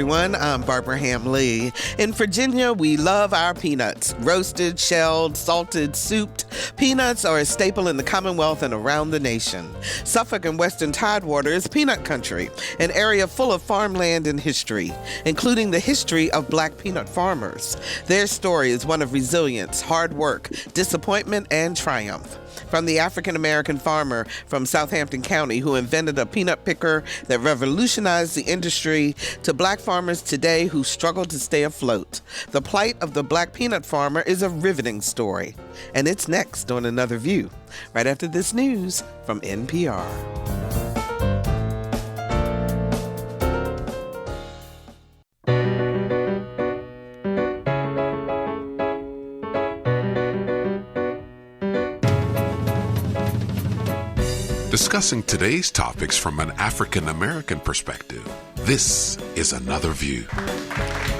everyone. I'm Barbara Ham-Lee. In Virginia, we love our peanuts. Roasted, shelled, salted, souped. Peanuts are a staple in the Commonwealth and around the nation. Suffolk and Western Tidewater is peanut country, an area full of farmland and history, including the history of Black peanut farmers. Their story is one of resilience, hard work, disappointment, and triumph. From the African-American farmer from Southampton County who invented a peanut picker that revolutionized the industry to Black farmers today who struggle to stay afloat. The plight of the Black peanut farmer is a riveting story. And it's next on Another View, right after this news from NPR. Discussing today's topics from an African-American perspective, this is Another View.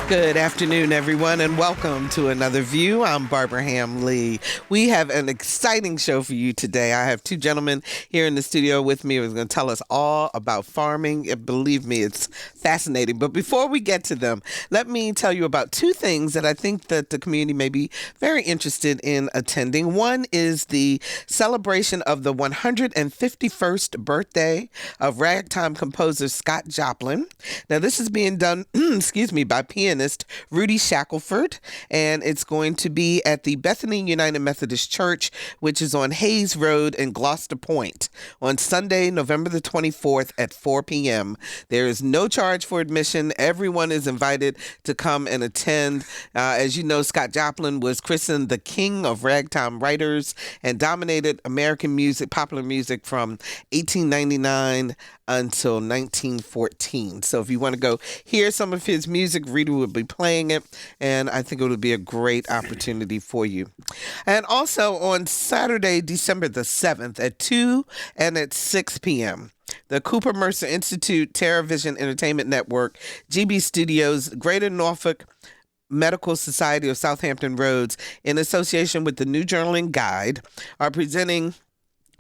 Good afternoon, everyone, and welcome to Another View. I'm Barbara Ham-Lee. We have an exciting show for you today. I have two gentlemen here in the studio with me who's going to tell us all about farming. Believe me, it's fascinating. But before we get to them, let me tell you about two things that I think that the community may be very interested in attending. One is the celebration of the 151st birthday of ragtime composer Scott Joplin. Now, this is being done, by pianist Rudy Shackelford, and it's going to be at the Bethany United Methodist Church, which is on Hayes Road in Gloucester Point, on Sunday, November the 24th at 4 p.m. There is no charge for admission. Everyone is invited to come and attend. As you know, Scott Joplin was christened the king of ragtime writers and dominated American music, popular music, from 1899 until 1914. So if you want to go hear some of his music, Rita will be playing it, and I think it would be a great opportunity for you. And also on Saturday, December the 7th at 2 and at 6 p.m., the Cooper Mercer Institute TerraVision Entertainment Network, GB Studios, Greater Norfolk Medical Society of Southampton Roads, in association with the New Journaling Guide, are presenting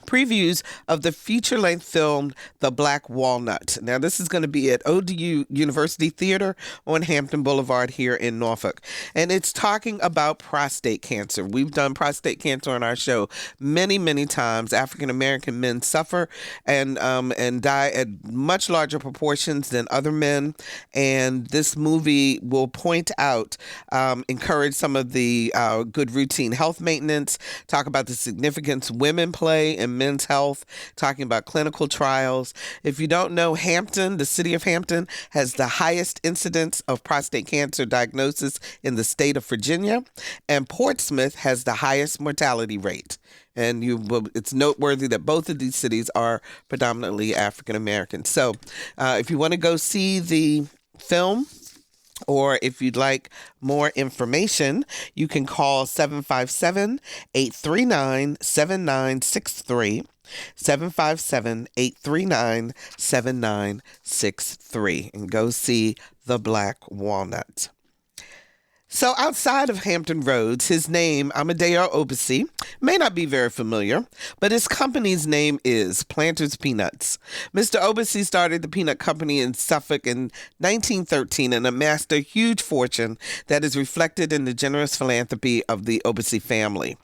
previews of the feature-length film The Black Walnut. Now, this is going to be at ODU University Theater on Hampton Boulevard here in Norfolk. And it's talking about prostate cancer. We've done prostate cancer on our show many, many times. African-American men suffer and die at much larger proportions than other men. And this movie will point out, encourage some of the good routine health maintenance, talk about the significance women play in men's health, talking about clinical trials. If you don't know, Hampton, the city of Hampton, has the highest incidence of prostate cancer diagnosis in the state of Virginia, and Portsmouth has the highest mortality rate. And it's noteworthy that both of these cities are predominantly African American. So if you want to go see the film, or if you'd like more information, you can call 757-839-7963, 757-839-7963, and go see The Black Walnut. So outside of Hampton Roads, his name, Amadeo Obasi, may not be very familiar, but his company's name is Planters Peanuts. Mr. Obasi started the peanut company in Suffolk in 1913 and amassed a huge fortune that is reflected in the generous philanthropy of the Obasi family.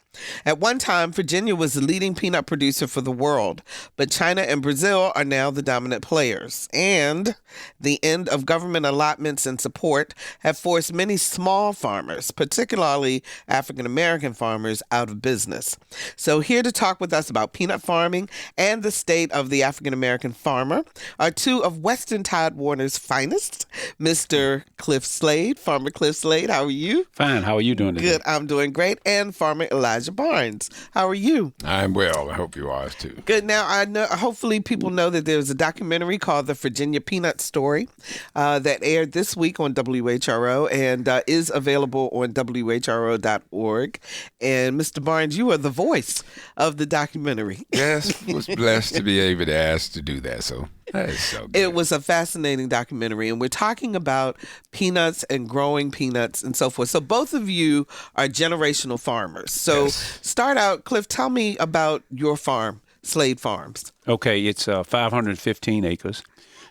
At one time, Virginia was the leading peanut producer for the world, but China and Brazil are now the dominant players. And the end of government allotments and support have forced many small farmers, particularly African-American farmers, out of business. So here to talk with us about peanut farming and the state of the African-American farmer are two of Western Tidewater's finest, Mr. Clif Slade, Farmer Clif Slade. How are you? Fine. How are you doing today? Good. I'm doing great. And Farmer Elijah Barnes. How are you? I'm well. I hope you are too. Good. Now, I know. Hopefully, people know that there's a documentary called "The Virginia Peanut Story" that aired this week on WHRO and is available on WHRO.org. And Mr. Barnes, you are the voice of the documentary. Yes, was blessed to be able to ask to do that. So that is so good. It was a fascinating documentary, and we're talking about peanuts and growing peanuts and so forth. So both of you are generational farmers. So Yes. Start out, Cliff, tell me about your farm, Slade Farms. Okay, it's 515 acres.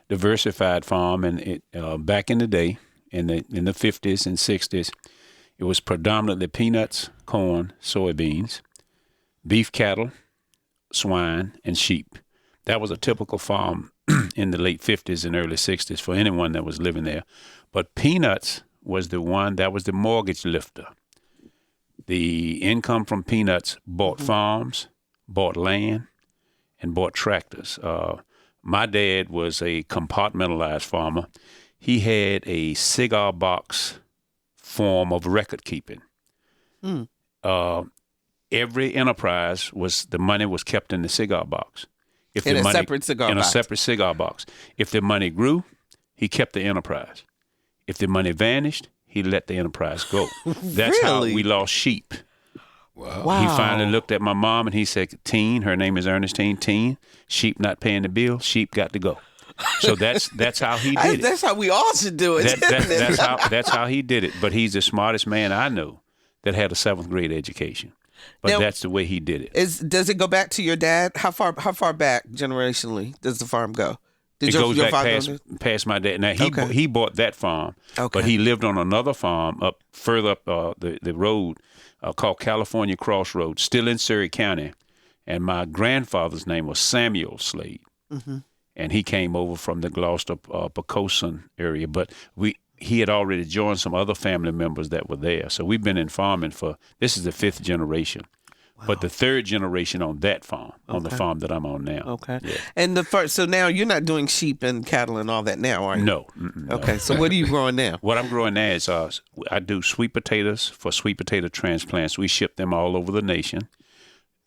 diversified farm, and it back in the day, in the 50s and 60s, it was predominantly peanuts, corn, soybeans, beef cattle, swine, and sheep. That was a typical farm in the late 50s and early 60s for anyone that was living there. But peanuts was the one that was the mortgage lifter. The income from peanuts bought farms, bought land, and bought tractors. My dad was a compartmentalized farmer. He had a cigar box form of record keeping. Every enterprise the money was kept in the cigar box. In a separate cigar box. In a separate cigar box. If the money grew, he kept the enterprise. If the money vanished, he let the enterprise go. That's how we lost sheep. Wow. He finally looked at my mom and he said, Teen, her name is Ernestine, Teen, sheep not paying the bill, sheep got to go. So that's how he did it. That's how we all should do it. That's how he did it. But he's the smartest man I know that had a 7th grade education. But now, that's the way he did it. Does it go back to your dad? How far back generationally does the farm go? It goes back past my dad. Now he bought that farm, but he lived on another farm further up the road called California Crossroads, still in Surrey County. And my grandfather's name was Samuel Slade, and he came over from the Gloucester Pocosin area. But he had already joined some other family members that were there. So we've been in farming this is the 5th generation. Wow. But the 3rd generation on that farm, on the farm that I'm on now. Okay. Yeah. And so now you're not doing sheep and cattle and all that now, are you? No. Okay. So what are you growing now? What I'm growing now is I do sweet potatoes for sweet potato transplants. We ship them all over the nation.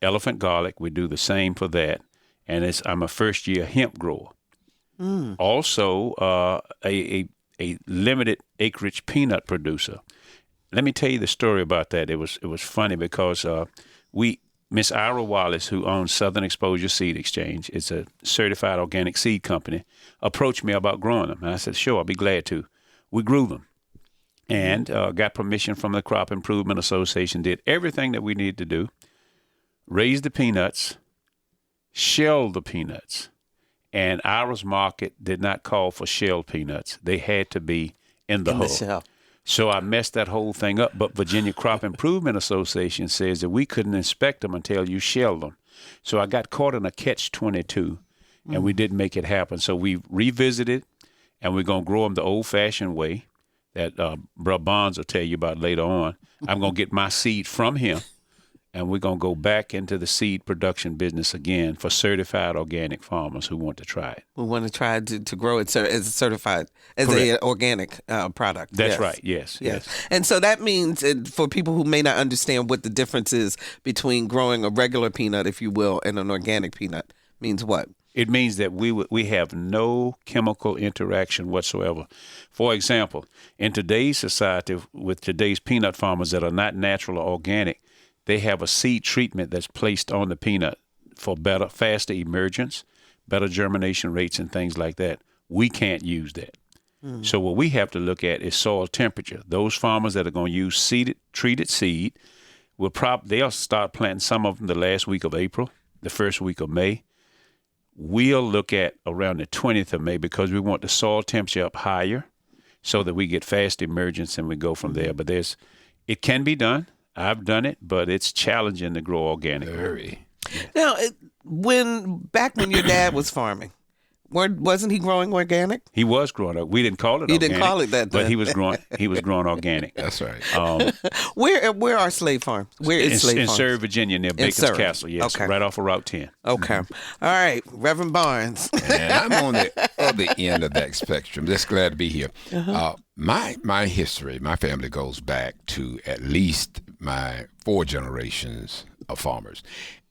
Elephant garlic, we do the same for that. And I'm a first-year hemp grower. Also, a limited acreage peanut producer. Let me tell you the story about that. It was funny because Miss Ira Wallace, who owns Southern Exposure Seed Exchange, it's a certified organic seed company, approached me about growing them. And I said, sure, I'll be glad to. We grew them and got permission from the Crop Improvement Association, did everything that we needed to do, raised the peanuts, shelled the peanuts. And Ira's market did not call for shelled peanuts. They had to be in the hull. So I messed that whole thing up. But Virginia Crop Improvement Association says that we couldn't inspect them until you shelled them. So I got caught in a catch-22, and we didn't make it happen. So we revisited, and we're going to grow them the old-fashioned way that Bro Bonds will tell you about later on. I'm going to get my seed from him. And we're going to go back into the seed production business again for certified organic farmers who want to try it. We want to try to grow it as a certified, as an organic product. That's right, yes. And so that means, for people who may not understand what the difference is between growing a regular peanut, if you will, and an organic peanut, means what? It means that we have no chemical interaction whatsoever. For example, in today's society, with today's peanut farmers that are not natural or organic, they have a seed treatment that's placed on the peanut for faster emergence, better germination rates, and things like that. We can't use that. So what we have to look at is soil temperature. Those farmers that are going to use treated seed, they'll start planting some of them the last week of April, the first week of May. We'll look at around the 20th of May because we want the soil temperature up higher so that we get fast emergence and we go from there. But it can be done. I've done it, but it's challenging to grow organic. Very. Now, back when your dad was farming, wasn't he growing organic? He was growing. We didn't call it organic. You didn't call it that then. But he was growing organic. That's right. Where are Slade Farms? Where is Slade Farms? In Surrey, Virginia, near Baker's Castle. Yes, right off of Route 10. Okay. All right, Reverend Barnes. And I'm on the other end of that spectrum. Just glad to be here. My history, my family goes back to at least my 4 generations of farmers.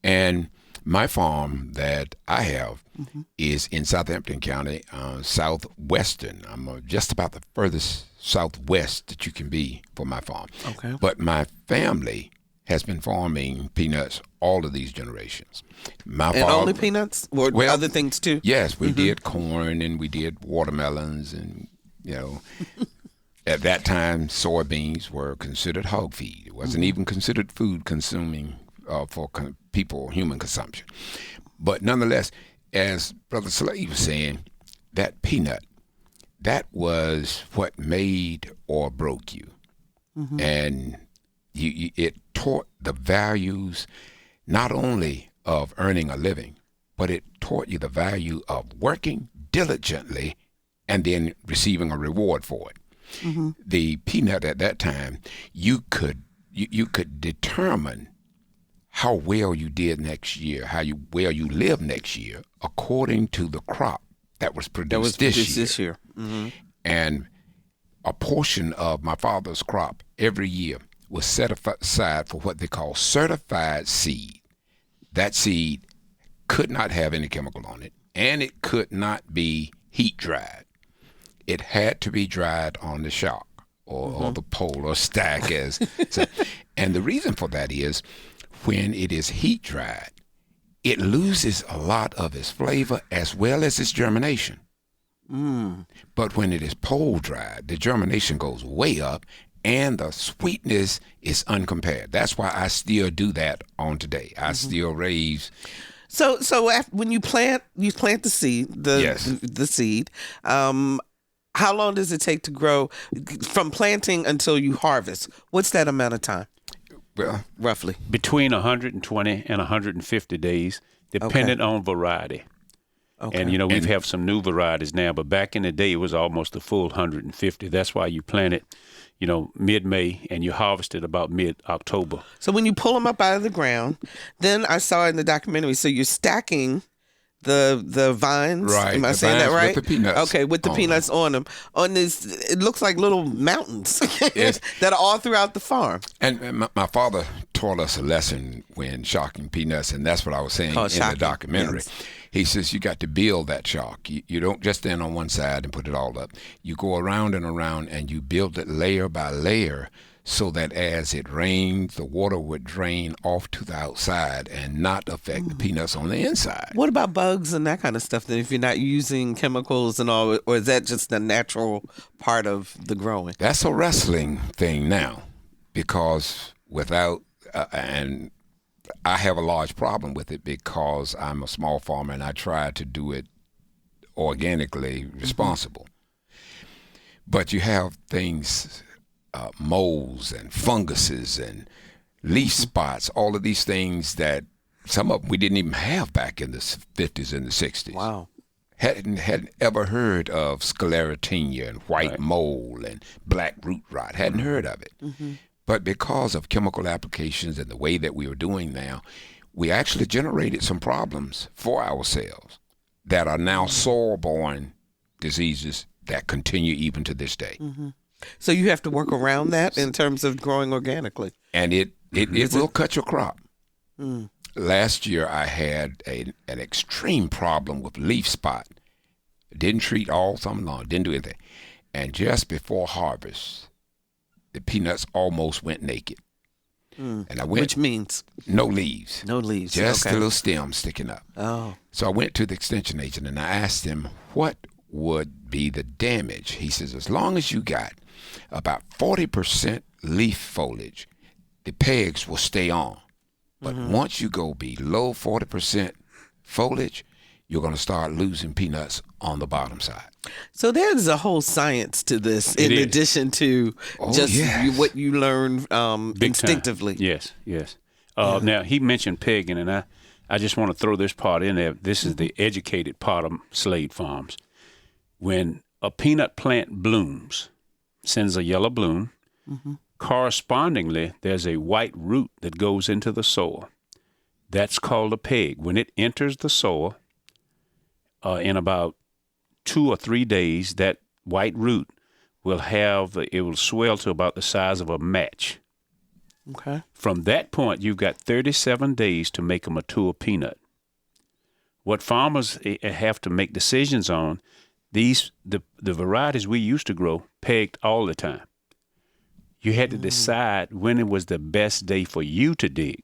And my farm that I have is in Southampton County, southwestern. I'm just about the furthest southwest that you can be for my farm. Okay. But my family has been farming peanuts all of these generations. Only peanuts? Or other things too? Yes, we did corn and we did watermelons and, at that time, soybeans were considered hog feed. It wasn't even considered food consuming for human consumption. But nonetheless, as Brother Slade was saying, that peanut, that was what made or broke you. And it taught the values not only of earning a living, but it taught you the value of working diligently and then receiving a reward for it. The peanut at that time, you could determine how well you did next year, well you live next year, according to the crop that was produced this year. And a portion of my father's crop every year was set aside for what they call certified seed. That seed could not have any chemical on it, and it could not be heat dried. It had to be dried on the shock or the pole or stack. And the reason for that is when it is heat dried, it loses a lot of its flavor as well as its germination. But when it is pole dried, the germination goes way up and the sweetness is uncompared. That's why I still do that on today. I still raise. So when you plant the seed, the seed. How long does it take to grow from planting until you harvest? What's that amount of time? Well, roughly between 120 and 150 days, depending on variety. Okay. And, we have some new varieties now, but back in the day, it was almost a full 150. That's why you plant it, mid-May, and you harvest it about mid-October. So when you pull them up out of the ground, then I saw in the documentary, so you're stacking the vines. Right. Am I saying that right? With the peanuts. Okay, with the peanuts on them. On this, it looks like little mountains yes. that are all throughout the farm. And my father taught us a lesson when shocking peanuts, and that's what I was saying in the documentary. Yes. He says you got to build that shock. You don't just stand on one side and put it all up. You go around and around, and you build it layer by layer so that as it rains, the water would drain off to the outside and not affect the peanuts on the inside. What about bugs and that kind of stuff then, if you're not using chemicals and all, or is that just the natural part of the growing? That's a wrestling thing now because without, and I have a large problem with it because I'm a small farmer and I try to do it organically responsible. But you have things, molds and funguses and leaf spots, all of these things that some of them we didn't even have back in the 50s and the 60s. Wow. Hadn't ever heard of sclerotinia and white mold and black root rot. Hadn't heard of it. But because of chemical applications and the way that we are doing now, we actually generated some problems for ourselves that are now soil-borne diseases that continue even to this day. So you have to work around that in terms of growing organically. And it will cut your crop. Last year I had an extreme problem with leaf spot. Didn't treat all summer long, didn't do anything. And just before harvest, the peanuts almost went naked. And I went, which means? No leaves. No leaves. Just a little stem sticking up. Oh. So I went to the extension agent and I asked him what would be the damage. He says, as long as you got about 40% leaf foliage, the pegs will stay on. But once you go below 40% foliage, you're going to start losing peanuts on the bottom side. So there's a whole science to this in addition to what you learn instinctively. Time. Yes. Now, he mentioned pegging, and I just want to throw this part in there. This is the educated part of Slade Farms. When a peanut plant blooms, sends a yellow bloom, correspondingly, there's a white root that goes into the soil. That's called a peg. When it enters the soil, in about 2 or 3 days, that white root will swell to about the size of a match. Okay. From that point, you've got 37 days to make a mature peanut. What farmers have to make decisions on, the varieties we used to grow pegged all the time. You had to decide when it was the best day for you to dig,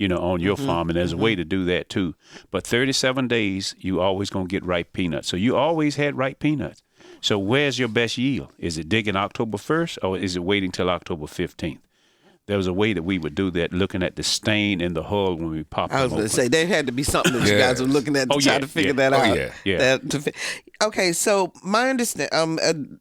on your farm, and there's a way to do that too. But 37 days, you always going to get ripe peanuts. So you always had ripe peanuts. So where's your best yield? Is it digging October 1st or is it waiting till October 15th? there was a way that we would do that, looking at the stain in the hull when we popped them I was going open. to say, there had to be something that you guys were looking at to try to figure that out. Yeah. Okay, so my understanding,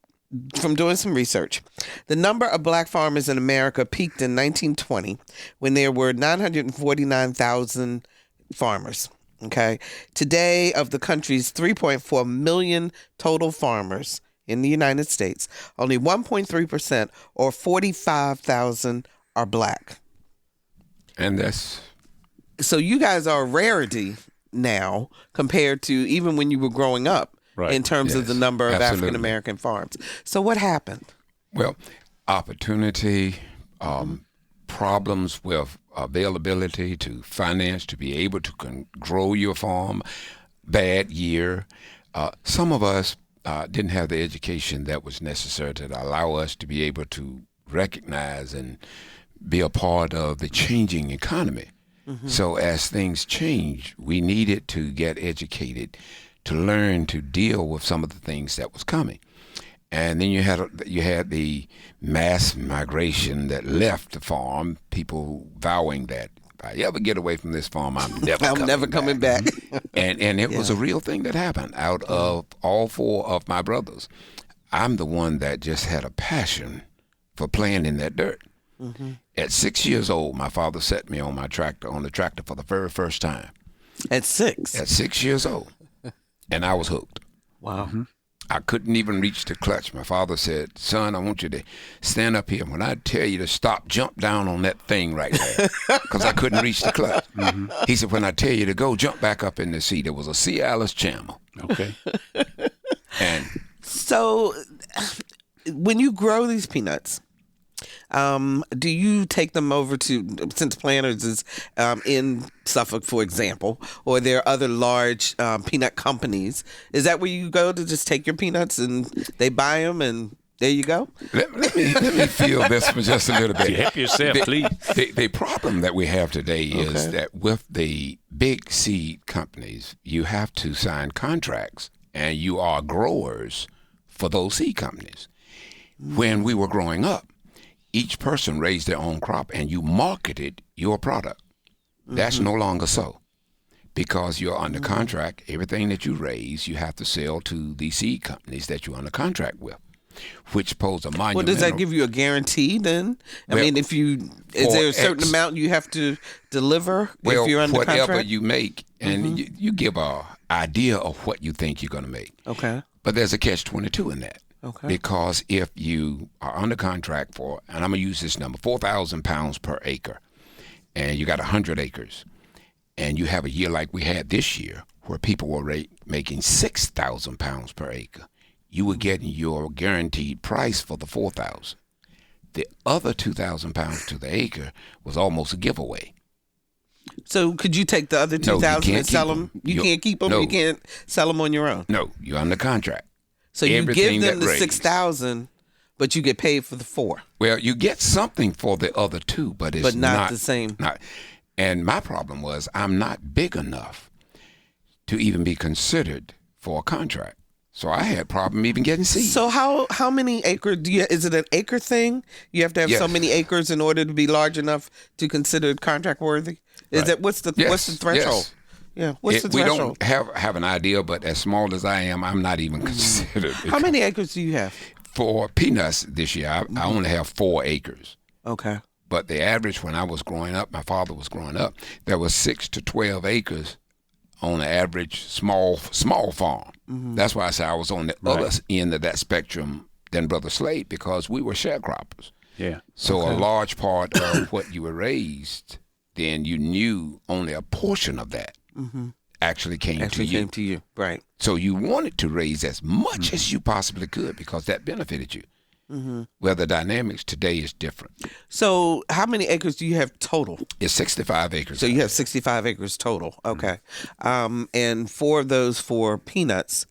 from doing some research, the number of black farmers in America peaked in 1920 when there were 949,000 farmers. Okay. Today, of the country's 3.4 million total farmers in the United States, only 1.3% or 45,000 are black. And that's... So you guys are a rarity now compared to even when you were growing up in terms of the number of African American farms. So what happened? Well, opportunity, problems with availability to finance, to be able to grow your farm, bad year. Some of us didn't have the education that was necessary to allow us to be able to recognize and be a part of the changing economy. Mm-hmm. So as things change, we needed to get educated to learn to deal with some of the things that was coming. And then you had the mass migration that left the farm, people vowing that if I ever get away from this farm, I'm never coming back. and it was a real thing that happened. Out of all four of my brothers, I'm the one that just had a passion for playing in that dirt. Mm-hmm. At 6 years old, my father set me on the tractor for the very first time. At 6? At 6 years old. And I was hooked. Wow. Mm-hmm. I couldn't even reach the clutch. My father said, son, I want you to stand up here. When I tell you to stop, jump down on that thing right there. Because I couldn't reach the clutch. Mm-hmm. He said, when I tell you to go, jump back up in the seat. It was a Cialis Channel. Okay. And so when you grow these peanuts, do you take them over to, since Planters is in Suffolk, for example, or there are other large peanut companies, is that where you go to just take your peanuts and they buy them and there you go? Let me feel this for just a little bit. Help yourself, please. The problem that we have today is that with the big seed companies, you have to sign contracts and you are growers for those seed companies. When we were growing up, each person raised their own crop and you marketed your product. That's no longer so because you're under contract. Everything that you raise, you have to sell to the seed companies that you're under contract with, which pose a monumental... Well, does that give you a guarantee then? I mean, is there a certain amount you have to deliver if you're under contract? Whatever you make, and you give a idea of what you think you're going to make. Okay. But there's a catch-22 in that. Okay. Because if you are under contract for, and I'm going to use this number, 4,000 pounds per acre, and you got 100 acres, and you have a year like we had this year where people were making 6,000 pounds per acre, you were getting your guaranteed price for the 4,000. The other 2,000 pounds to the acre was almost a giveaway. So could you take the other 2,000 and sell them? You can't keep them? No. You can't sell them on your own? No, you're under contract. So you give them the 6,000, but you get paid for the 4. Well, you get something for the other 2, but it's not the same. And my problem was I'm not big enough to even be considered for a contract. So I had problem even getting seeds. So how many acres is it an acre thing? You have to have so many acres in order to be large enough to consider contract worthy? What's the threshold? Yes. Yeah, what's the threshold? We don't have an idea, but as small as I am, I'm not even considered. How many acres do you have? For peanuts this year, I only have 4 acres. Okay. But the average when I was growing up, my father was growing up, there was 6 to 12 acres on the average small farm. Mm-hmm. That's why I say I was on the other end of that spectrum than Brother Slade because we were sharecroppers. Yeah. So a large part of what you were raised, then you knew only a portion of that. Actually came to you. Right. So you wanted to raise as much as you possibly could because that benefited you. Well, the dynamics today is different. So how many acres do you have total? It's 65 acres. So you have 65 acres total. Okay. And 4 of those for peanuts,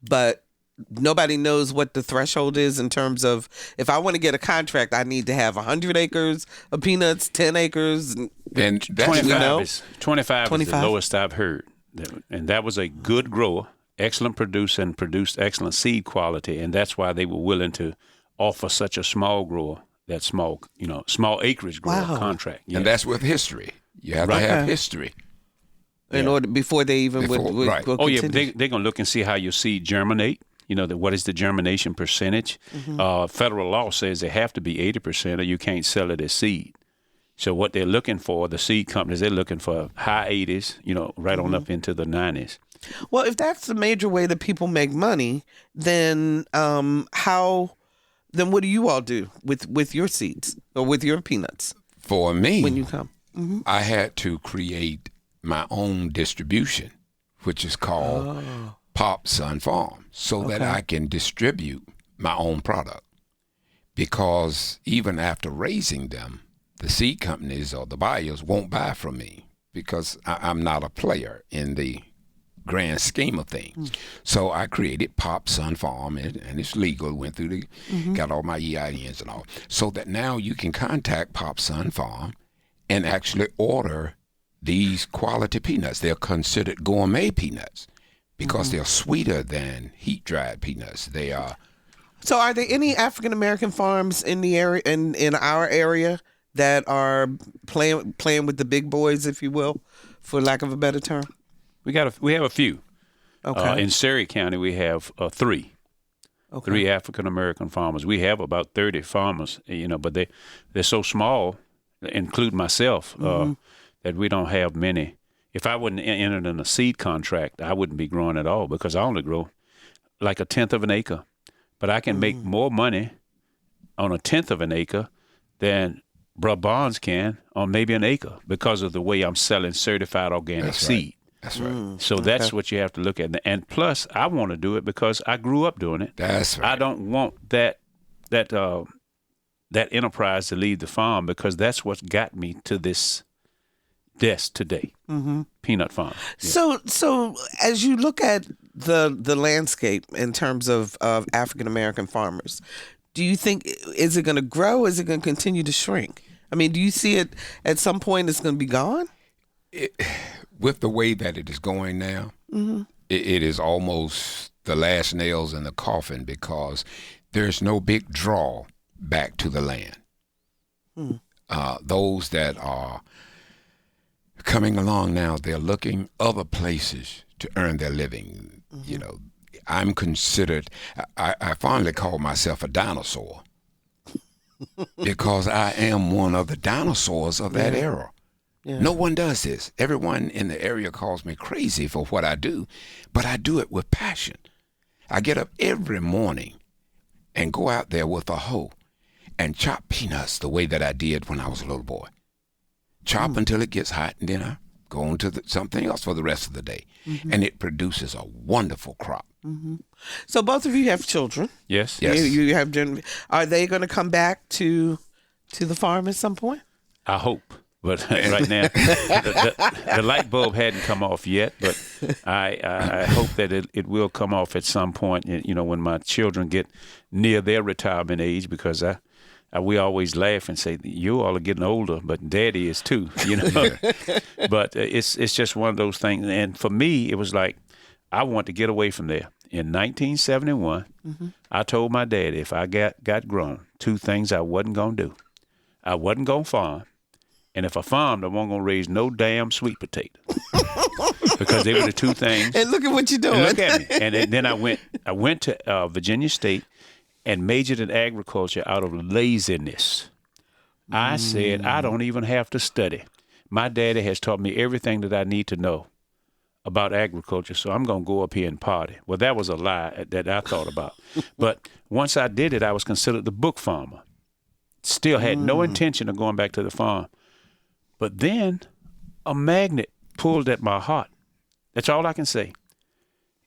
but nobody knows what the threshold is in terms of if I want to get a contract, I need to have 100 acres of peanuts, 10 acres. Then 25 is the lowest I've heard. And that was a good grower, excellent producer, and produced excellent seed quality. And that's why they were willing to offer such a small grower that small acreage grower contract. Yeah. And that's with history. You have to have history. In order before they even would right. will Oh yeah, continue. they're gonna look and see how your seed germinate. What is the germination percentage? Federal law says they have to be 80%, or you can't sell it as seed. So what they're looking for, the seed companies, they're looking for high 80s, right on up into the 90s. Well, if that's the major way that people make money, then then what do you all do with your seeds or with your peanuts For me, when you come? I had to create my own distribution, which is called Pop Sun Farm, so that I can distribute my own product. Because even after raising them, the seed companies or the buyers won't buy from me because I'm not a player in the grand scheme of things. So I created Pop Sun Farm, and it's legal, went through got all my EINs and all, so that now you can contact Pop Sun Farm and actually order these quality peanuts. They're considered gourmet peanuts because they're sweeter than heat-dried peanuts. They are. So, are there any African American farms in the area, in our area, that are playing with the big boys, if you will, for lack of a better term? We have a few. Okay. In Surrey County, we have 3. Okay. 3 African American farmers. We have about 30 farmers, but they're so small, including myself, that we don't have many. If I wouldn't entered in a seed contract, I wouldn't be growing at all because I only grow like 1/10 of an acre. But I can make more money on 1/10 of an acre than Bruh Barnes can on maybe an acre because of the way I'm selling certified organic seed. That's right. So that's what you have to look at. And plus, I want to do it because I grew up doing it. That's right. I don't want that enterprise to leave the farm because that's what's got me to this desk today. Peanut farm. Yeah. So as you look at the landscape in terms of African American farmers, do you think, is it going to grow? Is it going to continue to shrink? I mean, do you see it at some point it's going to be gone? With the way that it is going now, it is almost the last nails in the coffin because there's no big draw back to the land. Those that are coming along now, they're looking other places to earn their living. I'm considered, I fondly call myself a dinosaur because I am one of the dinosaurs of that era. Yeah. No one does this. Everyone in the area calls me crazy for what I do, but I do it with passion. I get up every morning and go out there with a hoe and chop peanuts the way that I did when I was a little boy. Chop until it gets hot, and then I go on to something else for the rest of the day. And it produces a wonderful crop. So both of you have children. Yes. You have. Are they going to come back to the farm at some point? I hope. But right now, the light bulb hadn't come off yet. But I hope that it will come off at some point. When my children get near their retirement age, because we always laugh and say you all are getting older, but Daddy is too. But it's just one of those things. And for me, it was like I want to get away from there. In 1971, I told my daddy if I got grown, 2 things I wasn't gonna do. I wasn't gonna farm. And if I farmed, I wasn't going to raise no damn sweet potato because they were the 2 things. And look at what you're doing. And look at me. And then I went to Virginia State and majored in agriculture out of laziness. I said, I don't even have to study. My daddy has taught me everything that I need to know about agriculture, so I'm going to go up here and party. Well, that was a lie that I thought about. But once I did it, I was considered the book farmer. Still had no intention of going back to the farm. But then a magnet pulled at my heart. That's all I can say.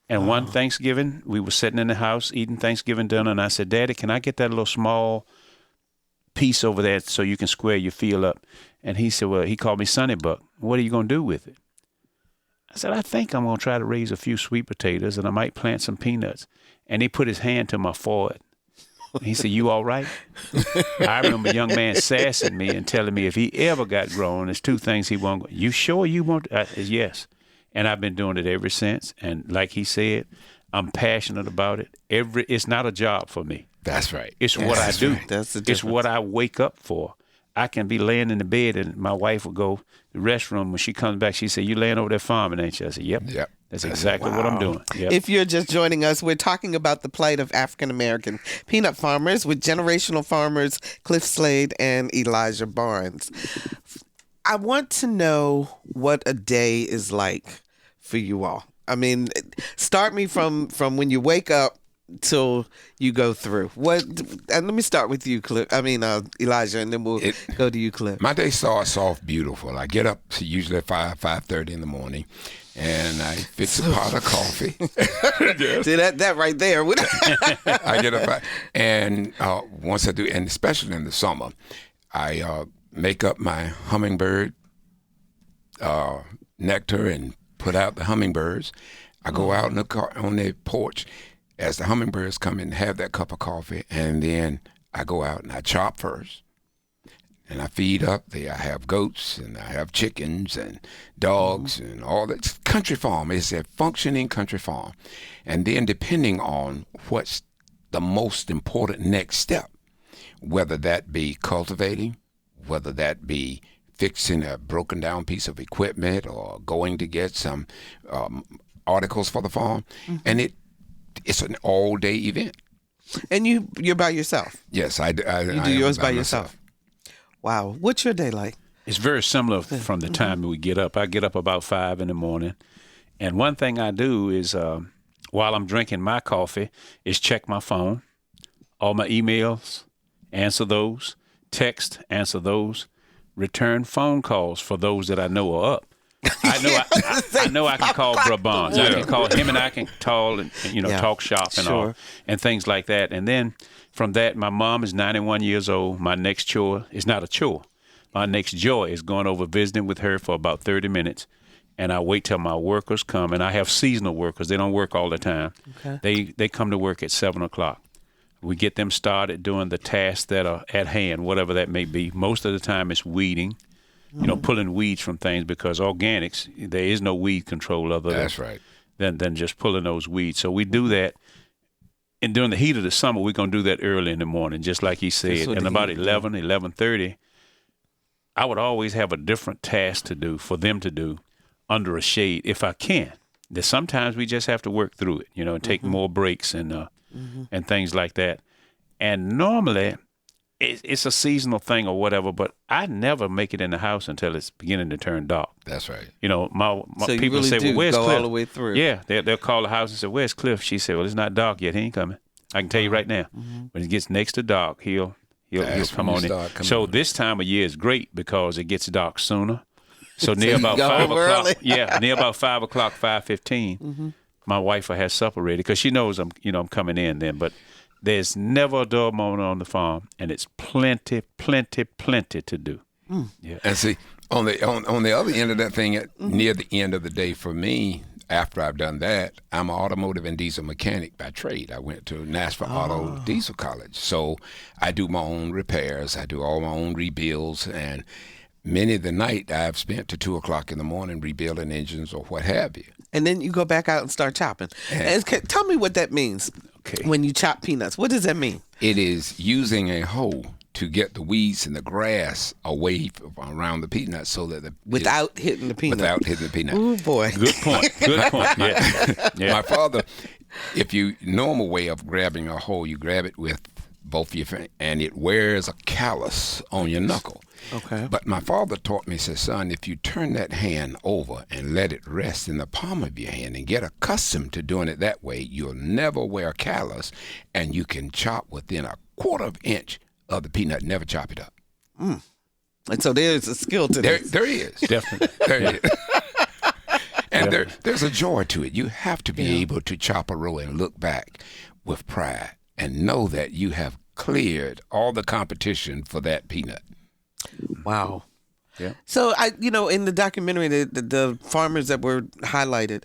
And one Thanksgiving, we were sitting in the house eating Thanksgiving dinner, and I said, Daddy, can I get that little small piece over there so you can square your field up? And he said, well, he called me Sonny Buck. What are you going to do with it? I said, I think I'm going to try to raise a few sweet potatoes, and I might plant some peanuts. And he put his hand to my forehead. He said, you all right? I remember a young man sassing me and telling me if he ever got grown, there's 2 things he won't. You sure you want? I said, yes. And I've been doing it ever since. And like he said, I'm passionate about it. It's not a job for me. That's right. It's what I do. Right. That's the It's what difference. I wake up for. I can be laying in the bed and my wife will go to the restroom. When she comes back, she said, "You laying over there farming, ain't you?" I said, "Yep." Yep. That's exactly what I'm doing. Yep. If you're just joining us, we're talking about the plight of African American peanut farmers with generational farmers Clif, Slade, and Elijah Barnes. I want to know what a day is like for you all. I mean, start me from when you wake up till you go through. And let me start with you, Clif. Elijah, and then we'll go to you, Clif. My day starts off beautiful. I get up usually at 5:30 in the morning, and I fix a pot of coffee. See that right there. I get up, and once I do, and especially in the summer, I make up my hummingbird nectar and put out the hummingbirds. I go out on the porch as the hummingbirds come in, have that cup of coffee, and then I go out and I chop first. And I feed up. I have goats and I have chickens and dogs and all that. It's country farm. It's a functioning country farm. And then depending on what's the most important next step, whether that be cultivating, whether that be fixing a broken down piece of equipment or going to get some articles for the farm. And it's an all day event. And you're by yourself. Yes, I do yours by yourself. Wow. What's your day like? It's very similar from the time we get up. I get up about 5 in the morning. And one thing I do is while I'm drinking my coffee is check my phone, all my emails, answer those, text, answer those, return phone calls for those that I know are up. I know I can call Bruh Bonds. I can call him and I can call and talk shop and all and things like that. And then from that, my mom is 91 years old. My next chore is not a chore. My next joy is going over visiting with her for about 30 minutes. And I wait till my workers come. And I have seasonal workers. They don't work all the time. Okay. They come to work at 7 o'clock. We get them started doing the tasks that are at hand, whatever that may be. Most of the time it's weeding. Pulling weeds from things because organics, there is no weed control other than just pulling those weeds. So we do that. And during the heat of the summer, we're going to do that early in the morning, just like he said. And about 11:30, I would always have a different task to do for them to do under a shade if I can. That sometimes we just have to work through it, and take more breaks and things like that. And normally, it's a seasonal thing or whatever, but I never make it in the house until it's beginning to turn dark. That's right. My so you people really say, "Well, where's go Clif?" all the way through. Yeah, they'll call the house and say, "Where's Clif?" She said, "Well, it's not dark yet. He ain't coming." I can tell you right now. When it gets next to dark, he'll come on in. So this time of year is great because it gets dark sooner. So near about 5 o'clock, near about 5 o'clock, 5:15, my wife will have supper ready because she knows I'm coming in then. But there's never a dull moment on the farm, and it's plenty to do. Yeah. And see, on the other end of that thing, near the end of the day for me, after I've done that, I'm an automotive and diesel mechanic by trade. I went to Nashville Auto Diesel College. So I do my own repairs. I do all my own rebuilds. And many of the night I've spent to 2 o'clock in the morning rebuilding engines or what have you. And then you go back out and start chopping. And tell me what that means when you chop peanuts. What does that mean? It is using a hoe to get the weeds and the grass away around the peanuts so that without hitting the peanut. Without hitting the peanut. Oh, boy. Good point. Yeah. My father, normal way of grabbing a hoe, you grab it with both your fingers, and it wears a callus on your knuckle. Okay. But my father taught me, said, son, if you turn that hand over and let it rest in the palm of your hand and get accustomed to doing it that way, you'll never wear a callus, and you can chop within a quarter of an inch of the peanut, never chop it up. And so there's a skill to this. There is. Definitely. There is. And there's a joy to it. You have to be able to chop a row and look back with pride and know that you have cleared all the competition for that peanut. Wow. Yeah. So in the documentary, the farmers that were highlighted,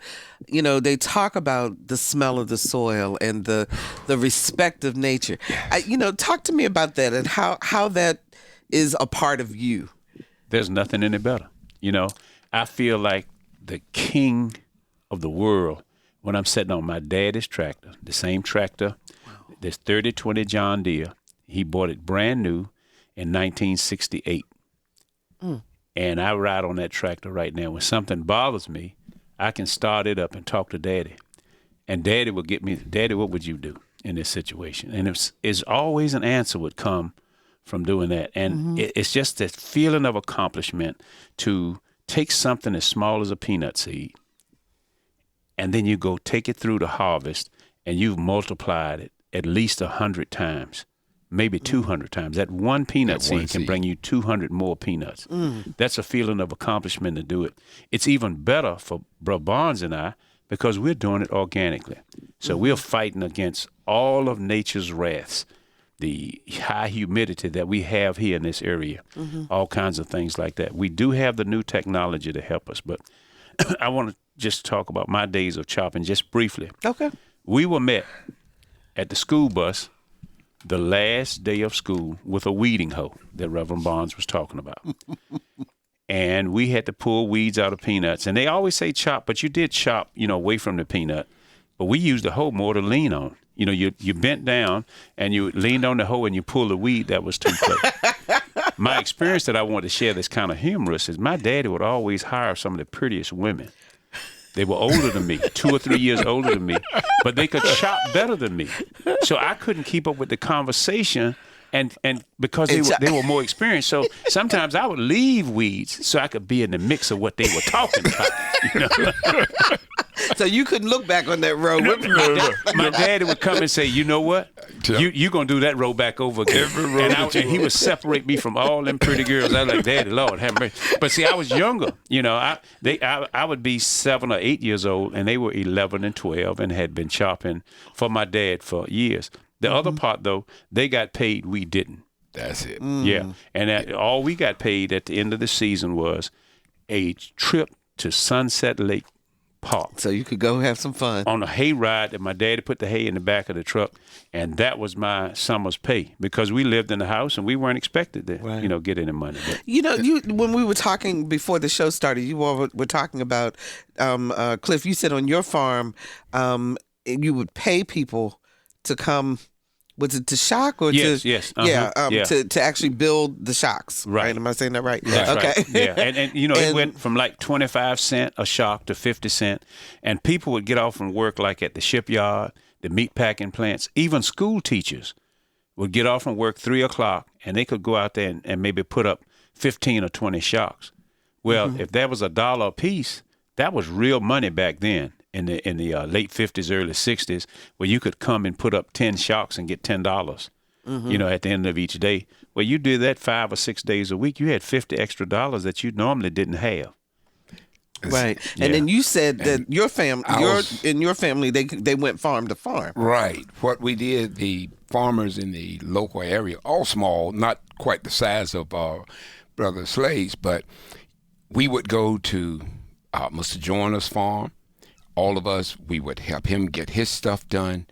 they talk about the smell of the soil and the respect of nature. Talk to me about that and how that is a part of you. There's nothing any better. I feel like the king of the world when I'm sitting on my daddy's tractor, the same tractor, this 3020 John Deere. He bought it brand new in 1968. And I ride on that tractor right now. When something bothers me, I can start it up and talk to Daddy. And Daddy will get me, Daddy, what would you do in this situation? And it's always an answer would come from doing that. And it's just that feeling of accomplishment to take something as small as a peanut seed, and then you go take it through the harvest, and you've multiplied it at least 100 times, maybe 200 times. That one peanut seed can bring you 200 more peanuts. That's a feeling of accomplishment to do it. It's even better for Brother Barnes and I because we're doing it organically. So we're fighting against all of nature's wraths, the high humidity that we have here in this area, all kinds of things like that. We do have the new technology to help us, but I want to just talk about my days of chopping just briefly. Okay. We were met at the school bus the last day of school with a weeding hoe that Reverend Barnes was talking about. And we had to pull weeds out of peanuts. And they always say chop, but you did chop, away from the peanut. But we used the hoe more to lean on. You bent down and you leaned on the hoe and you pulled the weed that was too close. My experience that I want to share that's kind of humorous is my daddy would always hire some of the prettiest women. They were older than me, 2 or 3 years older than me, but they could chop better than me. So I couldn't keep up with the conversation, and because they were more experienced. So sometimes I would leave weeds so I could be in the mix of what they were talking about. So you couldn't look back on that road. My daddy would come and say, you know what? You're going to do that road back over again. And he would separate me from all them pretty girls. I was like, Daddy, Lord, have mercy. But see, I was younger. I would be 7 or 8 years old, and they were 11 and 12 and had been chopping for my dad for years. The other part, though, they got paid. We didn't. That's it. Yeah. And all we got paid at the end of the season was a trip to Sunset Lake Park. So you could go have some fun. On a hay ride that my daddy put the hay in the back of the truck, and that was my summer's pay because we lived in the house and we weren't expected to, get any money. But, when we were talking before the show started, you all were talking about, Cliff, you said on your farm, you would pay people to come. Was it to shock or yes, to? Yes. To actually build the shocks. Right. Am I saying that right? That's okay. Right. Yeah. And it went from like 25 cents a shock to 50 cents. And people would get off from work like at the shipyard, the meat packing plants, even school teachers would get off from work 3 o'clock and they could go out there and maybe put up 15 or 20 shocks. Well, if that was $1 a piece, that was real money back then. In the late 50s, early 60s, where you could come and put up 10 shocks and get $10, at the end of each day. Well, you did that 5 or 6 days a week. You had $50 extra that you normally didn't have. Right. And then you said that your family, they went farm to farm. Right. What we did, the farmers in the local area, all small, not quite the size of Brother Slade's, but we would go to Mr. Joyner's farm. All of us, we would help him get his stuff done.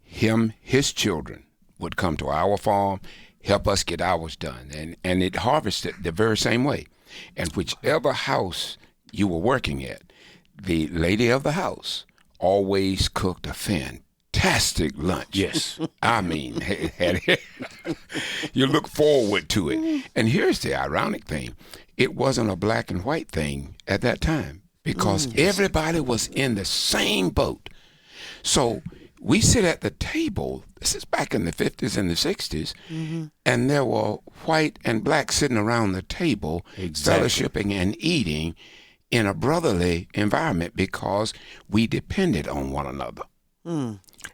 His children would come to our farm, help us get ours done. And it harvested the very same way. And whichever house you were working at, the lady of the house always cooked a fantastic lunch. Yes. I mean, you look forward to it. And here's the ironic thing. It wasn't a black and white thing at that time. Because everybody was in the same boat. So we sit at the table, this is back in the 50s and the 60s, and there were white and black sitting around the table, fellowshipping and eating in a brotherly environment because we depended on one another.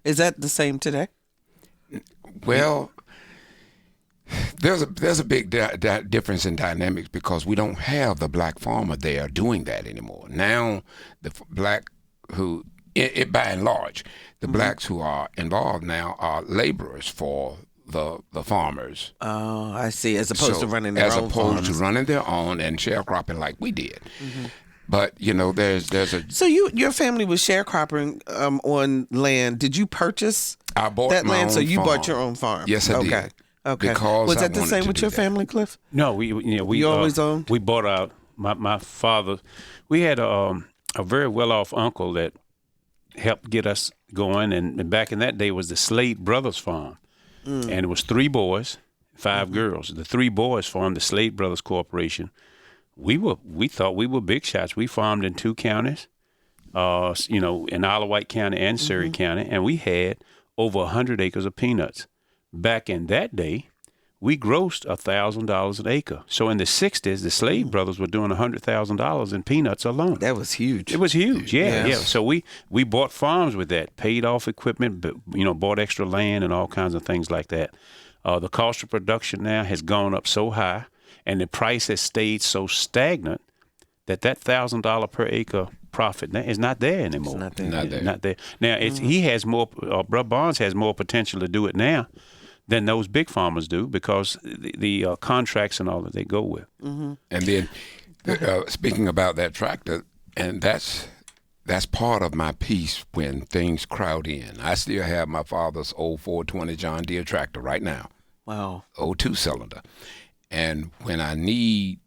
Is that the same today? Well, there's a big difference in dynamics because we don't have the black farmer there doing that anymore. Now, the black who, by and large, the blacks who are involved now are laborers for the farmers. Oh, I see. As opposed to running their own farms. To running their own and sharecropping like we did. But there's a. So your family was sharecropping on land. Did you purchase I bought that my land? own So you farm. bought your own farm. Yes, I did. Okay. Because was I that the wanted same to with do your that. family, Cliff? No, we You always owned? We bought out my father. We had a very well off uncle that helped get us going. And back in that day was the Slade Brothers Farm. And it was 3 boys, 5 girls. The 3 boys formed the Slade Brothers Corporation. We thought we were big shots. We farmed in 2 counties, in Isle of Wight County and Surrey County, and we had over 100 acres of peanuts. Back in that day, we grossed $1,000 an acre. So in the 60s, the Slade brothers were doing $100,000 in peanuts alone. That was huge. It was huge, yeah. Yes. So we bought farms with that, paid off equipment, but, bought extra land and all kinds of things like that. The cost of production now has gone up so high, and the price has stayed so stagnant that $1,000 per acre profit is not there anymore. It's not there. Now, he has more. Brother Barnes has more potential to do it now than those big farmers do because the contracts and all that they go with. And then, speaking about that tractor, and that's part of my piece when things crowd in. I still have my father's old 420 John Deere tractor right now. Wow. Old 2-cylinder. And when I need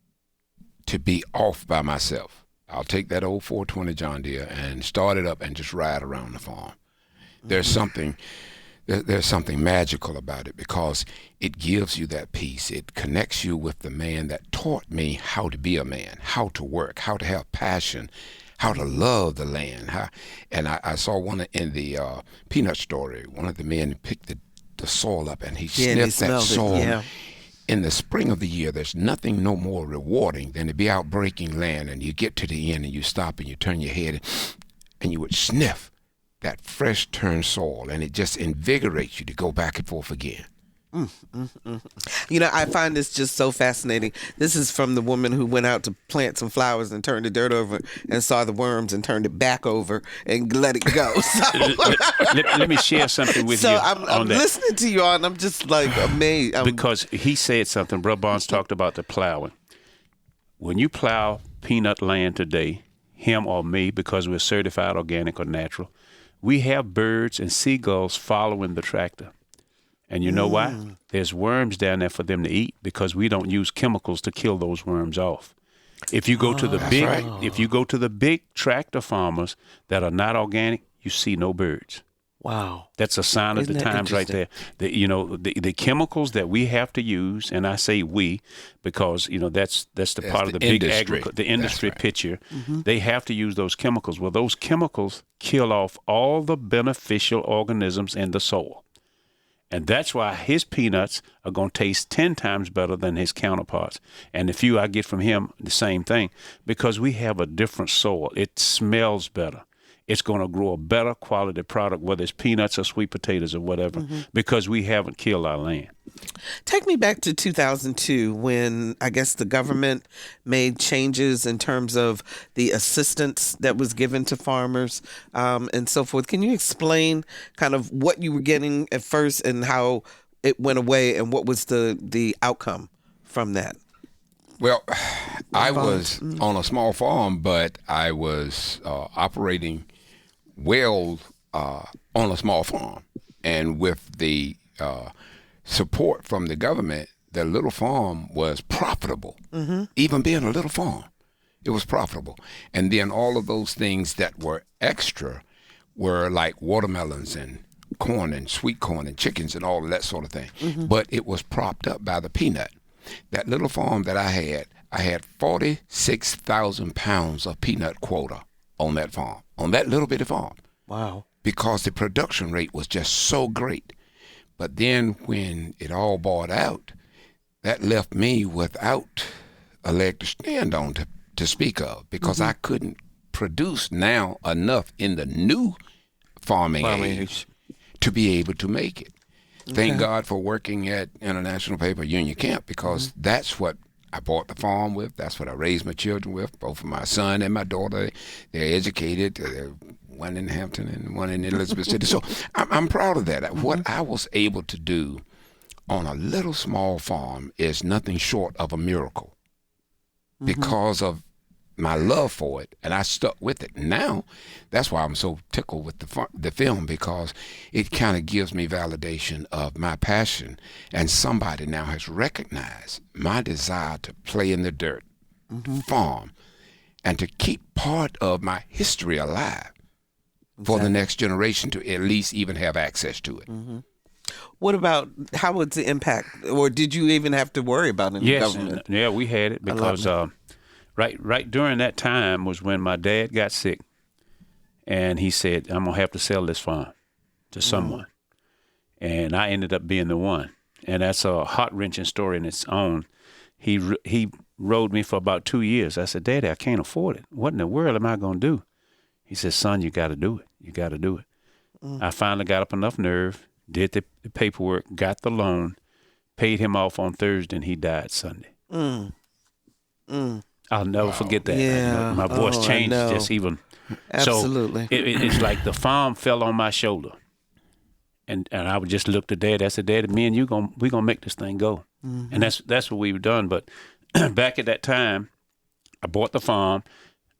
to be off by myself, I'll take that old 420 John Deere and start it up and just ride around the farm. There's something magical about it because it gives you that peace. It connects you with the man that taught me how to be a man, how to work, how to have passion, how to love the land. And I saw one in the Peanut story. One of the men picked the soil up and he sniffed that soil. Yeah. In the spring of the year, there's nothing no more rewarding than to be out breaking land and you get to the end and you stop and you turn your head and you would sniff that fresh turned soil, and it just invigorates you to go back and forth again. I find this just so fascinating. This is from the woman who went out to plant some flowers and turned the dirt over and saw the worms and turned it back over and let it go. Let me share something with you. So I'm listening to you all, and I'm just like amazed. Because he said something. Brother Barnes talked about the plowing. When you plow peanut land today, him or me, because we're certified organic or natural, we have birds and seagulls following the tractor. And you know why? There's worms down there for them to eat because we don't use chemicals to kill those worms off. If you go to the big tractor farmers that are not organic, you see no birds. Wow. That's a sign of the times right there. The chemicals that we have to use, and I say we because that's the part of the big industry picture. They have to use those chemicals. Well, those chemicals kill off all the beneficial organisms in the soil. And that's why his peanuts are going to taste 10 times better than his counterparts. And the few I get from him, the same thing, because we have a different soil. It smells better. It's going to grow a better quality product, whether it's peanuts or sweet potatoes or whatever, because we haven't killed our land. Take me back to 2002 when I guess the government made changes in terms of the assistance that was given to farmers and so forth. Can you explain kind of what you were getting at first and how it went away and what was the outcome from that? Well, I was on a small farm, but I was operating well on a small farm. And with the support from the government, the little farm was profitable. Even being a little farm, it was profitable. And then all of those things that were extra were like watermelons and corn and sweet corn and chickens and all of that sort of thing. But it was propped up by the peanut. That little farm that I had 46,000 pounds of peanut quota on that farm, on that little bitty farm. Wow. Because the production rate was just so great. But then when it all bought out, that left me without a leg to stand on to speak of because I couldn't produce now enough in the new farming age to be able to make it. Thank God for working at International Paper Union Camp because that's what I bought the farm with. That's what I raised my children with, both of my son and my daughter. They're educated. They're one in Hampton and one in Elizabeth City. So I'm proud of that. What I was able to do on a little small farm is nothing short of a miracle because of my love for it, and I stuck with it. Now, that's why I'm so tickled with the film because it kind of gives me validation of my passion, and somebody now has recognized my desire to play in the dirt, farm, and to keep part of my history alive. for the next generation to at least even have access to it. What about, how was the impact, or did you even have to worry about it in the government? Yeah, we had it because right during that time was when my dad got sick, and he said, I'm going to have to sell this farm to someone. And I ended up being the one. And that's a heart-wrenching story in its own. He rode me for about 2 years. I said, Daddy, I can't afford it. What in the world am I going to do? He said, son, you got to do it. You got to do it. I finally got up enough nerve, did the paperwork, got the loan, paid him off on Thursday, and he died Sunday. I'll never forget that. Yeah. My voice changed just even. Absolutely. So it's like the farm fell on my shoulder. And I would just look to Dad. I said, Daddy, me and you we gonna make this thing go. And that's what we've done. But back at that time, I bought the farm.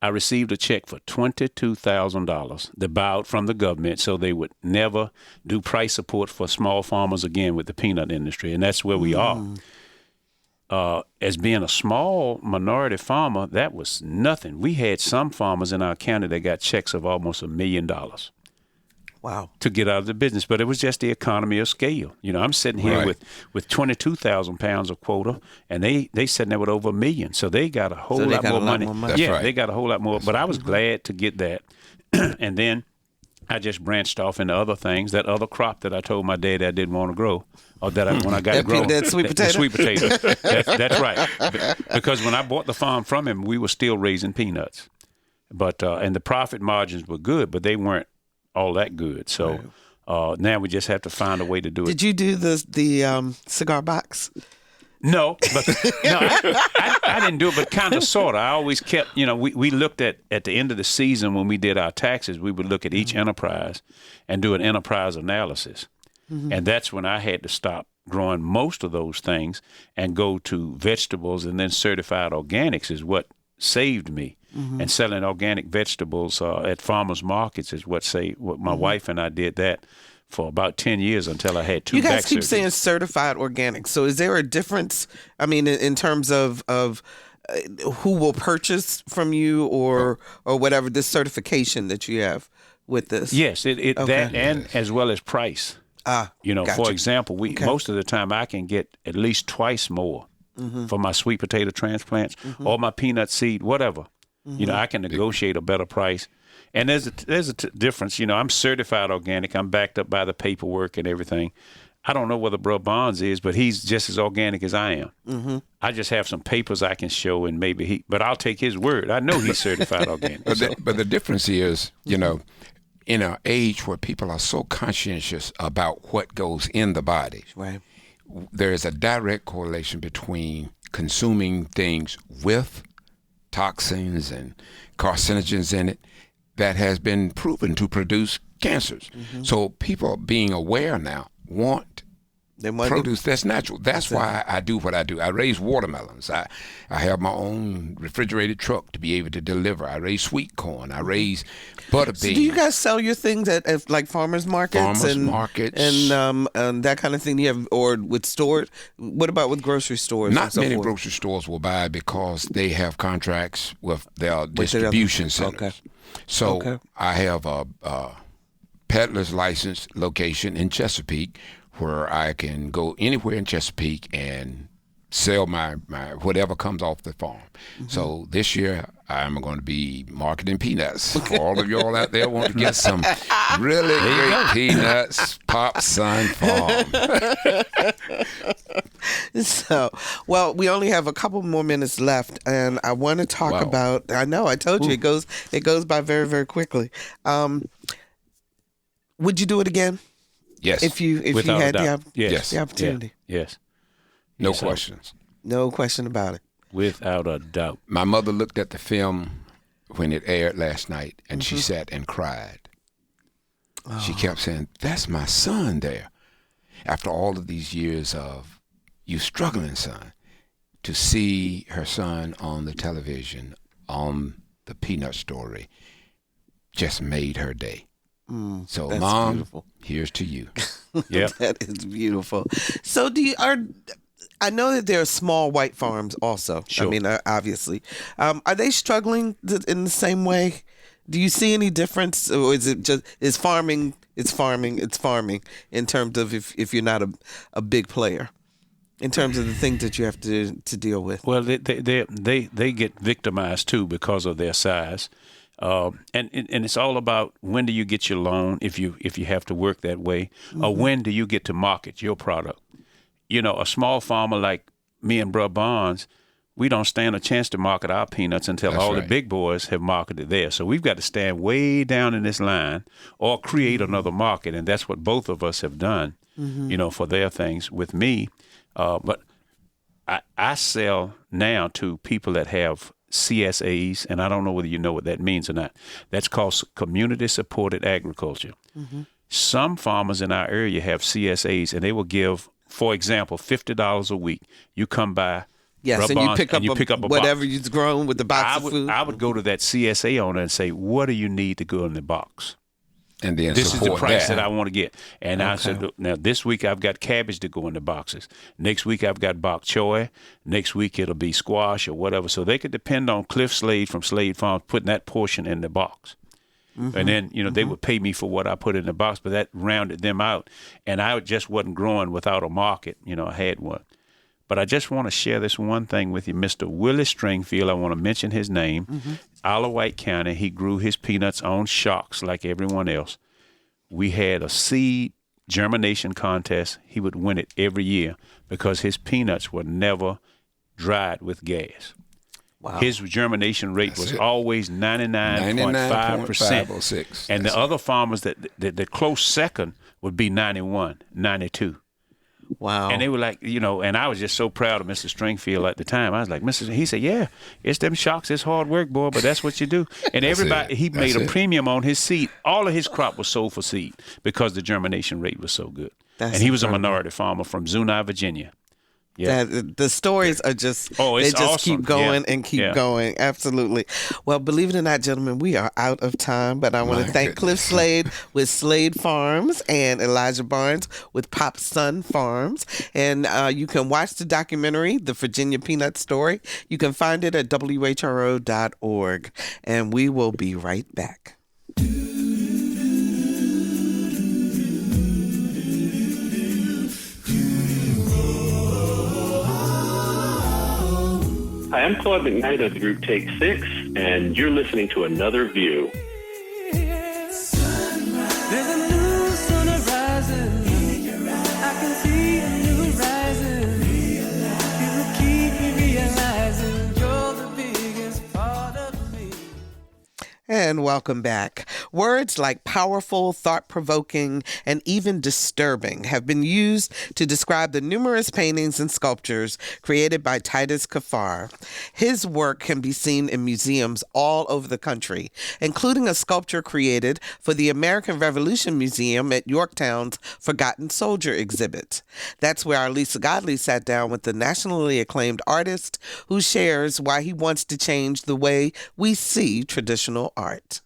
I received a check for $22,000 that bowed from the government, so they would never do price support for small farmers again with the peanut industry. And that's where we are. As being a small minority farmer, that was nothing. We had some farmers in our county that got checks of almost $1 million. Wow. To get out of the business. But it was just the economy of scale. You know, I'm sitting here with 22,000 pounds of quota, and they sitting there with over $1 million. So they got a whole lot more money. They got a whole lot more. But I was glad to get that. And then I just branched off into other things. That other crop that I told my dad I didn't want to grow, or that when I got to grow. That sweet potato? The sweet potato. That's right. Because when I bought the farm from him, we were still raising peanuts. But and the profit margins were good, but they weren't all that good. So now we just have to find a way to do it. Did you do the cigar box? No, but I didn't do it, but kind of, sort of. I always kept, we looked at the end of the season when we did our taxes, we would look at each enterprise and do an enterprise analysis. And that's when I had to stop growing most of those things and go to vegetables, and then certified organics is what saved me. And selling organic vegetables at farmers markets is what my wife and I did that for about 10 years until I had 2 back surgeries. You guys keep saying certified organic. So is there a difference, I mean, in terms of who will purchase from you or whatever, this certification that you have with this? Yes, that and as well as price. Gotcha. For example, most of the time I can get at least twice more for my sweet potato transplants or my peanut seed, whatever. I can negotiate a better price. And there's a difference. I'm certified organic. I'm backed up by the paperwork and everything. I don't know whether Bro Bonds is, but he's just as organic as I am. I just have some papers I can show, and but I'll take his word. I know he's certified organic. But the difference is, in an age where people are so conscientious about what goes in the body, there is a direct correlation between consuming things with toxins and carcinogens in it that has been proven to produce cancers. So people being aware now want produce that's natural. That's why I do what I do. I raise watermelons. I have my own refrigerated truck to be able to deliver. I raise sweet corn. I raise butter beans. So do you guys sell your things at like farmers markets? Markets and that kind of thing? You have, or with stores? What about with grocery stores? Not many grocery stores will buy because they have contracts with their distribution centers. So I have a peddler's license location in Chesapeake, where I can go anywhere in Chesapeake and sell my whatever comes off the farm. So this year I'm going to be marketing peanuts. For all of y'all out there want to get some really great peanuts, Pop Sun Farm. So, well, we only have a couple more minutes left, and I want to talk about. I know, I told you it goes by very, very quickly. Would you do it again? Yes. If you had the opportunity. Yes. No questions. No question about it. Without a doubt. My mother looked at the film when it aired last night, and she sat and cried. She kept saying, "That's my son there." After all of these years of you struggling, son, to see her son on the television, on the Peanut Story, just made her day. So, Mom, beautiful. Here's to you. Yeah, that is beautiful. So, I know that there are small white farms also. Sure. I mean, obviously, are they struggling in the same way Do you see any difference, or is it just is farming? It's farming. It's farming in terms of if you're not a big player, in terms of the things that you have to deal with. Well, they get victimized too because of their size, and it's all about when do you get your loan if you have to work that way, or when do you get to market your product. You know, a small farmer like me and Bruh Barnes, we don't stand a chance to market our peanuts until all the big boys have marketed theirs. So we've got to stand way down in this line or create another market, and that's what both of us have done, you know, for their things with me. But I sell now to people that have CSAs, and I don't know whether you know what that means or not. That's called community-supported agriculture. Some farmers in our area have CSAs, and they will give, for example, $50 a week. You come by. Yes, and you pick up, whatever box. you've grown with the box of food. I would go to that CSA owner and say, what do you need to go in the box? And then this is the price that I want to get. And I said, now this week I've got cabbage to go in the boxes. Next week I've got bok choy. Next week it'll be squash or whatever. So they could depend on Clif Slade from Slade Farms putting that portion in the box. And then, you know, they would pay me for what I put in the box, but that rounded them out. And I just wasn't growing without a market. You know, I had one. But I just want to share this one thing with you. Mr. Willie Stringfield, I want to mention his name. Isle of Wight County, he grew his peanuts on shocks like everyone else. We had a seed germination contest. He would win it every year because his peanuts were never dried with gas. Wow. His germination rate was always 99.5%. And the other farmers the close second would be 91, 92. Wow. And they were like, you know, and I was just so proud of Mr. Stringfield at the time. I was like, he said, yeah, it's them shocks, it's hard work, boy, but that's what you do. And everybody, he made a premium on his seed. All of his crop was sold for seed because the germination rate was so good. And he was a minority farmer from Zuni, Virginia. Yeah. The stories are just, they just awesome. Keep going and keep going. Absolutely. Well, believe it or not, gentlemen, we are out of time, but I want to thank Clif Slade with Slade Farms and Elijah Barnes with Pop Sun Farms. And you can watch the documentary, The Virginia Peanut Story. You can find it at WHRO.org. And we will be right back. Hi, I'm Claude McKnight of the group Take 6, and you're listening to Another View. There's a new sun rising. I can see a new rising. You will keep me realizing you're the biggest part of me. And welcome back. Words like powerful, thought-provoking, and even disturbing have been used to describe the numerous paintings and sculptures created by Titus Kaphar. His work can be seen in museums all over the country, including a sculpture created for the American Revolution Museum at Yorktown's Forgotten Soldier exhibit. That's where our Lisa Godley sat down with the nationally acclaimed artist who shares why he wants to change the way we see traditional art.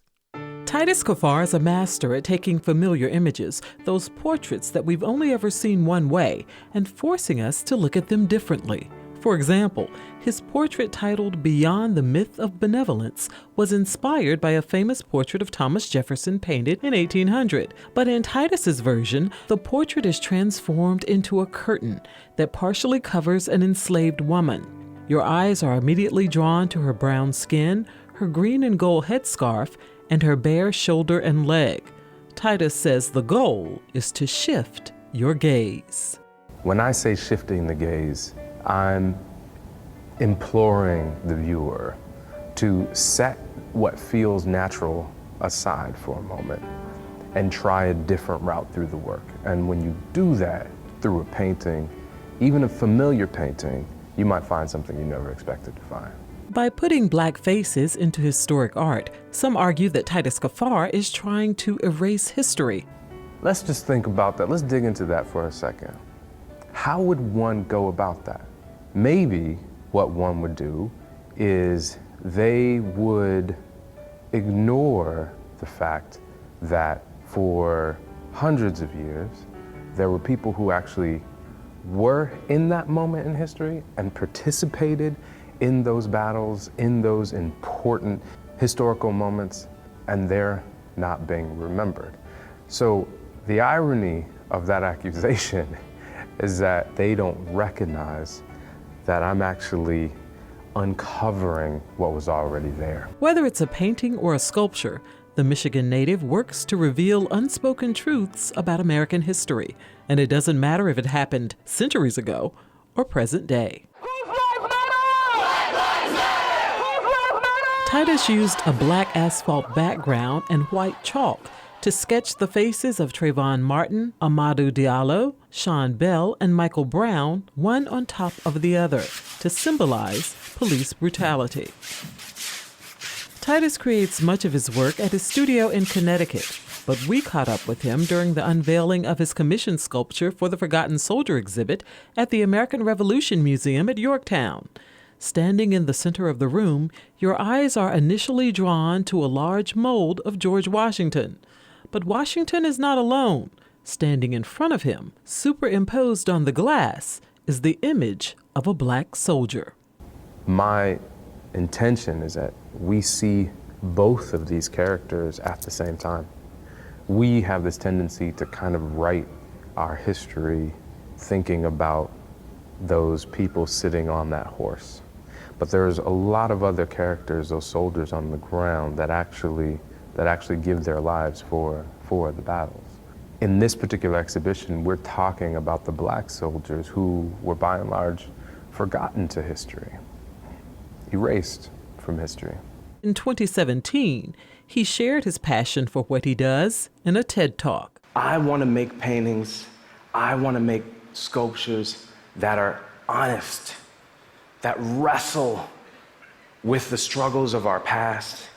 Titus Kaphar is a master at taking familiar images, those portraits that we've only ever seen one way, and forcing us to look at them differently. For example, his portrait titled Beyond the Myth of Benevolence was inspired by a famous portrait of Thomas Jefferson painted in 1800. But in Titus's version, the portrait is transformed into a curtain that partially covers an enslaved woman. Your eyes are immediately drawn to her brown skin, her green and gold headscarf, and her bare shoulder and leg. Titus says the goal is to shift your gaze. When I say shifting the gaze, I'm imploring the viewer to set what feels natural aside for a moment and try a different route through the work. And when you do that through a painting, even a familiar painting, you might find something you never expected to find. By putting black faces into historic art, some argue that Titus Kaphar is trying to erase history. Let's just think about that. Let's dig into that for a second. How would one go about that? Maybe what one would do is they would ignore the fact that for hundreds of years, there were people who actually were in that moment in history and participated in those battles, in those important historical moments, and they're not being remembered. So the irony of that accusation is that they don't recognize that I'm actually uncovering what was already there. Whether it's a painting or a sculpture, the Michigan native works to reveal unspoken truths about American history, and it doesn't matter if it happened centuries ago or present day. Titus used a black asphalt background and white chalk to sketch the faces of Trayvon Martin, Amadou Diallo, Sean Bell, and Michael Brown, one on top of the other, to symbolize police brutality. Titus creates much of his work at his studio in Connecticut, but we caught up with him during the unveiling of his commissioned sculpture for the Forgotten Soldier exhibit at the American Revolution Museum at Yorktown. Standing in the center of the room, your eyes are initially drawn to a large mold of George Washington. But Washington is not alone. Standing in front of him, superimposed on the glass, is the image of a black soldier. My intention is that we see both of these characters at the same time. We have this tendency to kind of write our history thinking about those people sitting on that horse. But there's a lot of other characters, those soldiers on the ground, that actually give their lives for the battles. In this particular exhibition, we're talking about the black soldiers who were by and large forgotten to history, erased from history. In 2017, he shared his passion for what he does in a TED Talk. I want to make paintings, I want to make sculptures that are honest, that wrestle with the struggles of our past,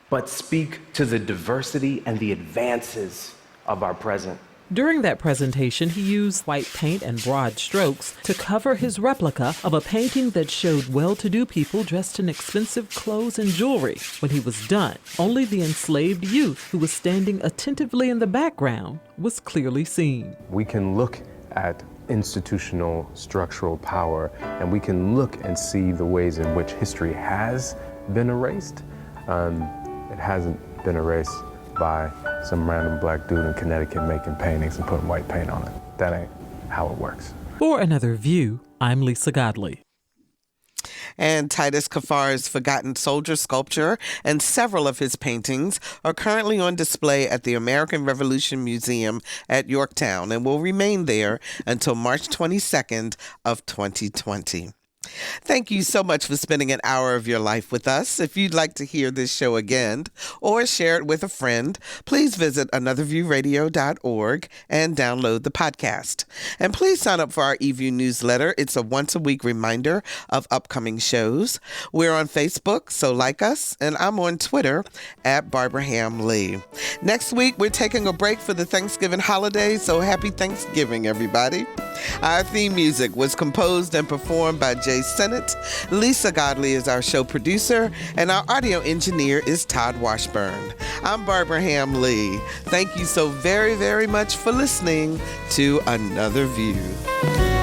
but speak to the diversity and the advances of our present. During that presentation, he used white paint and broad strokes to cover his replica of a painting that showed well-to-do people dressed in expensive clothes and jewelry. When he was done, only the enslaved youth who was standing attentively in the background was clearly seen. We can look at institutional structural power, and we can look and see the ways in which history has been erased. It hasn't been erased by some random black dude in Connecticut making paintings and putting white paint on it. That ain't how it works. For Another View, I'm Lisa Godley. And Titus Kafar's Forgotten Soldier sculpture and several of his paintings are currently on display at the American Revolution Museum at Yorktown and will remain there until March 22nd of 2020. Thank you so much for spending an hour of your life with us. If you'd like to hear this show again or share it with a friend, please visit anotherviewradio.org and download the podcast. And please sign up for our eView newsletter. It's a once-a-week reminder of upcoming shows. We're on Facebook, so like us, and I'm on Twitter at Barbara Ham Lee. Next week, we're taking a break for the Thanksgiving holiday, so happy Thanksgiving, everybody. Our theme music was composed and performed by Jay Sennett. Lisa Godley is our show producer, and our audio engineer is Todd Washburn. I'm Barbara Ham Lee. Thank you so very, very much for listening to Another View.